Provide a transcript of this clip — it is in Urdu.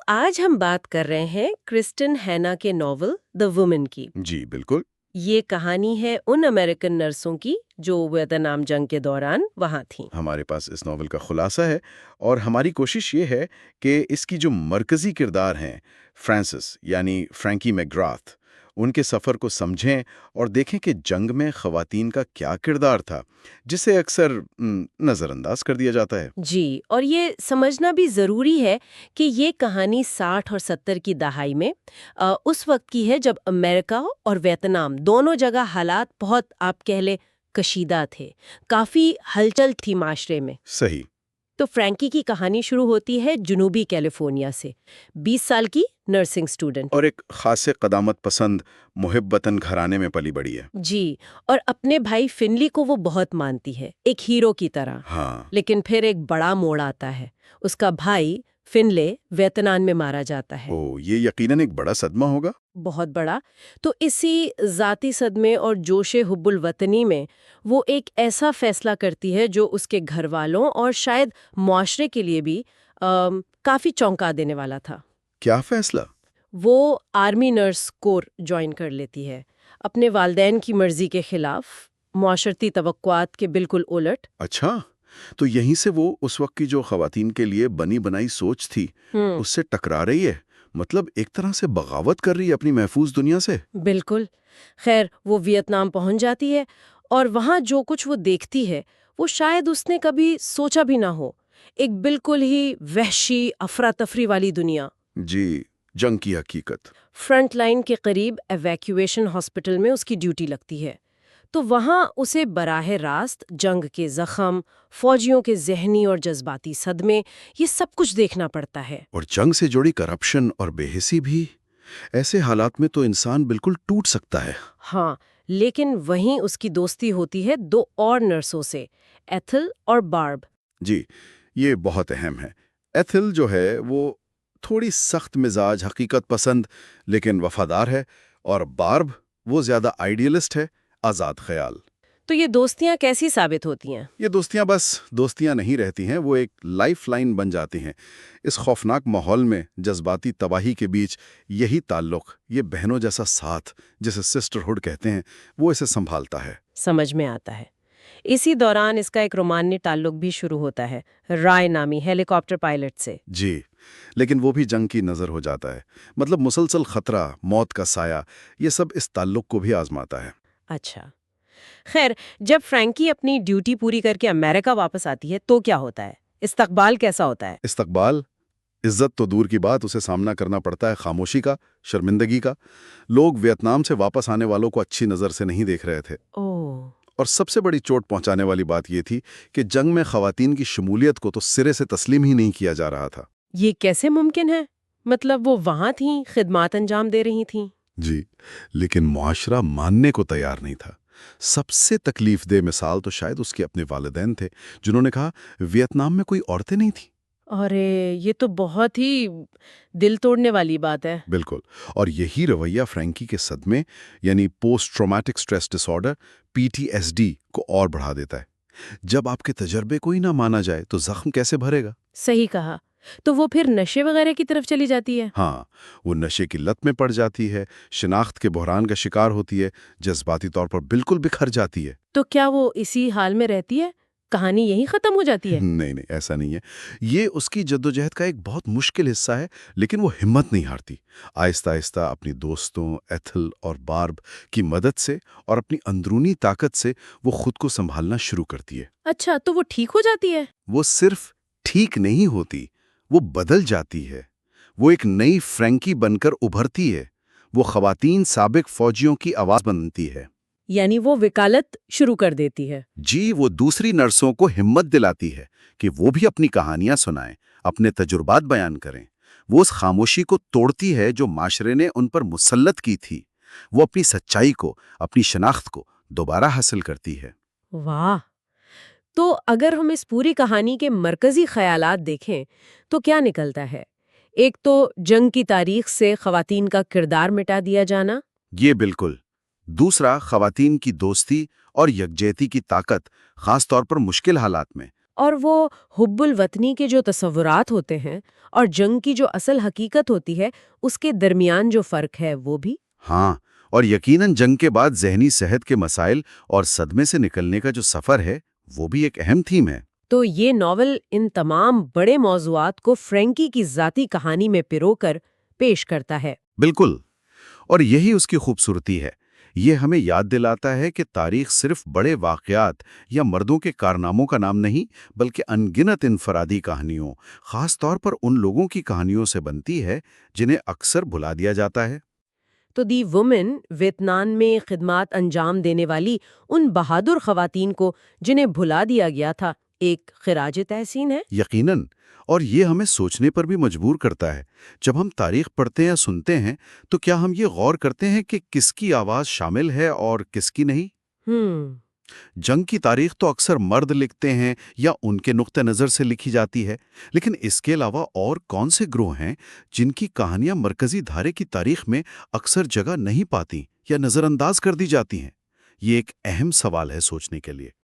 آج ہم بات کر رہے ہیں کرسٹن ہینا کے ناول دی وومن کی۔ جی بالکل۔ یہ کہانی ہے ان امریکن نرسوں کی جو ویتنام جنگ کے دوران وہاں تھیں۔ ہمارے پاس اس ناول کا خلاصہ ہے اور ہماری کوشش یہ ہے کہ اس کی جو مرکزی کردار ہیں فرانسس یعنی فرینکی میگراتھ، ان کے سفر کو سمجھیں اور دیکھیں کہ جنگ میں خواتین کا کیا کردار تھا جسے اکثر نظر انداز کر دیا جاتا ہے۔ جی، اور یہ سمجھنا بھی ضروری ہے کہ یہ کہانی 60 اور 70 کی دہائی میں اس وقت کی ہے جب امریکہ اور ویتنام دونوں جگہ حالات بہت آپ کہہ لیں کشیدہ تھے، کافی ہلچل تھی معاشرے میں۔ صحیح۔ تو فرینکی کی کہانی شروع ہوتی ہے جنوبی کیلیفورنیا سے، 20 سال کی نرسنگ اسٹوڈنٹ، اور ایک خاصے قدامت پسند محب وطن گھرانے میں پلی بڑی ہے۔ جی، اور اپنے بھائی فنلی کو وہ بہت مانتی ہے، ایک ہیرو کی طرح۔ ہاں۔ لیکن پھر ایک بڑا موڑ آتا ہے، اس کا بھائی فنلے ویتنام میں مارا جاتا ہے۔ یہ یقیناً ایک بڑا صدمہ ہوگا۔ بہت بڑا۔ تو اسی ذاتی صدمے اور جوش حب الوطنی میں وہ ایک ایسا فیصلہ کرتی ہے جو اس کے گھر والوں اور شاید معاشرے کے لیے بھی کافی چونکا دینے والا تھا۔ کیا فیصلہ؟ وہ آرمی نرس کور جوائن کر لیتی ہے، اپنے والدین کی مرضی کے خلاف، معاشرتی توقعات کے بالکل الٹ۔ اچھا، تو یہیں سے وہ اس وقت کی جو خواتین کے لیے بنی بنائی سوچ تھی اس سے ٹکرا رہی ہے، مطلب ایک طرح سے بغاوت کر رہی ہے اپنی محفوظ دنیا سے۔ بالکل۔ خیر، وہ ویتنام پہنچ جاتی ہے اور وہاں جو کچھ وہ دیکھتی ہے وہ شاید اس نے کبھی سوچا بھی نہ ہو، ایک بالکل ہی وحشی افراتفری والی دنیا۔ جی، جنگ کی حقیقت۔ فرنٹ لائن کے قریب ایویکیویشن ہاسپٹل میں اس کی ڈیوٹی لگتی ہے، تو وہاں اسے براہ راست جنگ کے زخم، فوجیوں کے ذہنی اور جذباتی صدمے، یہ سب کچھ دیکھنا پڑتا ہے۔ اور جنگ سے جڑی کرپشن اور بے حسی بھی۔ ایسے حالات میں تو انسان بالکل ٹوٹ سکتا ہے۔ ہاں، لیکن وہیں اس کی دوستی ہوتی ہے 2 اور نرسوں سے، ایتھل اور بارب۔ جی، یہ بہت اہم ہے۔ ایتھل جو ہے وہ تھوڑی سخت مزاج، حقیقت پسند لیکن وفادار ہے، اور بارب وہ زیادہ آئیڈیلسٹ ہے، آزاد خیال۔ تو یہ دوستیاں کیسی ثابت ہوتی ہیں؟ یہ دوستیاں بس دوستیاں نہیں رہتی ہیں، وہ ایک لائف لائن بن جاتی ہیں۔ اس خوفناک ماحول میں جذباتی تباہی کے بیچ یہی تعلق، یہ بہنوں جیسا ساتھ جسے سسٹرہڈ کہتے ہیں، وہ اسے سنبھالتا ہے۔ سمجھ میں آتا ہے۔ اسی دوران اس کا ایک رومانوی تعلق بھی شروع ہوتا ہے رائے نامی ہیلی کاپٹر پائلٹ سے۔ جی، لیکن وہ بھی جنگ کی نظر ہو جاتا ہے، مطلب مسلسل خطرہ، موت کا سایہ، یہ سب اس تعلق کو بھی آزماتا ہے۔ اچھا، خیر، جب فرینکی اپنی ڈیوٹی پوری کر کے امریکہ واپس آتی ہے تو کیا ہوتا ہے؟ استقبال کیسا ہوتا ہے؟ استقبال، عزت تو دور کی بات، اسے سامنا کرنا پڑتا ہے خاموشی کا، شرمندگی کا۔ لوگ ویتنام سے واپس آنے والوں کو اچھی نظر سے نہیں دیکھ رہے تھے۔ اوہ، اور سب سے بڑی چوٹ پہنچانے والی بات یہ تھی کہ جنگ میں خواتین کی شمولیت کو تو سرے سے تسلیم ہی نہیں کیا جا رہا تھا۔ یہ کیسے ممکن ہے؟ مطلب وہ وہاں تھیں، خدمات انجام دے رہی تھیں۔ جی، لیکن معاشرہ ماننے کو تیار نہیں تھا۔ سب سے تکلیف دہ مثال تو شاید اس کے اپنے والدین تھے، جنہوں نے کہا ویتنام میں کوئی عورتیں نہیں تھیں۔ ارے، یہ تو بہت ہی دل توڑنے والی بات ہے۔ بالکل، اور یہی رویہ فرینکی کے صدمے یعنی پوسٹ ٹرامیٹک سٹریس ڈس آرڈر PTSD کو اور بڑھا دیتا ہے۔ جب آپ کے تجربے کو ہی نہ مانا جائے تو زخم کیسے بھرے گا؟ صحیح کہا۔ تو وہ پھر نشے وغیرہ کی طرف چلی جاتی ہے؟ ہاں، وہ نشے کی لت میں پڑ جاتی ہے، شناخت کے بحران کا شکار ہوتی ہے، جذباتی طور پر بالکل بکھر جاتی ہے۔ تو کیا وہ اسی حال میں رہتی ہے؟ کہانی یہیں ختم ہو جاتی ہے؟ نہیں نہیں، ایسا نہیں ہے۔ یہ اس کی جدوجہد کا ایک بہت مشکل حصہ ہے، لیکن وہ ہمت نہیں ہارتی۔ آہستہ آہستہ اپنی دوستوں ایتھل اور بارب کی مدد سے اور اپنی اندرونی طاقت سے وہ خود کو سنبھالنا شروع کرتی ہے۔ اچھا، تو وہ ٹھیک ہو جاتی ہے؟ وہ صرف ٹھیک نہیں ہوتی، وہ بدل جاتی ہے۔ وہ ایک نئی فرینکی بن کر ابھرتی ہے۔ وہ خواتین سابق فوجیوں کی آواز بنتی ہے۔ یعنی وہ وکالت شروع کر دیتی ہے؟ جی، وہ دوسری نرسوں کو ہمت دلاتی ہے کہ وہ بھی اپنی کہانیاں سنائیں، اپنے تجربات بیان کریں۔ وہ اس خاموشی کو توڑتی ہے جو معاشرے نے ان پر مسلط کی تھی۔ وہ اپنی سچائی کو، اپنی شناخت کو دوبارہ حاصل کرتی ہے۔ واہ! تو اگر ہم اس پوری کہانی کے مرکزی خیالات دیکھیں تو کیا نکلتا ہے؟ ایک تو جنگ کی تاریخ سے خواتین کا کردار مٹا دیا جانا۔ یہ بالکل۔ دوسرا، خواتین کی دوستی اور یکجہتی کی طاقت، خاص طور پر مشکل حالات میں، اور وہ حب الوطنی کے جو تصورات ہوتے ہیں اور جنگ کی جو اصل حقیقت ہوتی ہے اس کے درمیان جو فرق ہے وہ بھی۔ ہاں، اور یقیناً جنگ کے بعد ذہنی صحت کے مسائل اور صدمے سے نکلنے کا جو سفر ہے وہ بھی ایک اہم تھیم ہے۔ تو یہ ناول ان تمام بڑے موضوعات کو فرینکی کی ذاتی کہانی میں پرو کر پیش کرتا ہے۔ بالکل، اور یہی اس کی خوبصورتی ہے۔ یہ ہمیں یاد دلاتا ہے کہ تاریخ صرف بڑے واقعات یا مردوں کے کارناموں کا نام نہیں، بلکہ انگنت انفرادی کہانیوں، خاص طور پر ان لوگوں کی کہانیوں سے بنتی ہے جنہیں اکثر بھلا دیا جاتا ہے۔ تو دی وومن ویتنام میں خدمات انجام دینے والی ان بہادر خواتین کو جنہیں بھلا دیا گیا تھا ایک خراج تحسین ہے۔ یقیناً، اور یہ ہمیں سوچنے پر بھی مجبور کرتا ہے۔ جب ہم تاریخ پڑھتے یا سنتے ہیں تو کیا ہم یہ غور کرتے ہیں کہ کس کی آواز شامل ہے اور کس کی نہیں؟ ہم جنگ کی تاریخ تو اکثر مرد لکھتے ہیں یا ان کے نقطہ نظر سے لکھی جاتی ہے، لیکن اس کے علاوہ اور کون سے گروہ ہیں جن کی کہانیاں مرکزی دھارے کی تاریخ میں اکثر جگہ نہیں پاتی یا نظر انداز کر دی جاتی ہیں؟ یہ ایک اہم سوال ہے سوچنے کے لیے۔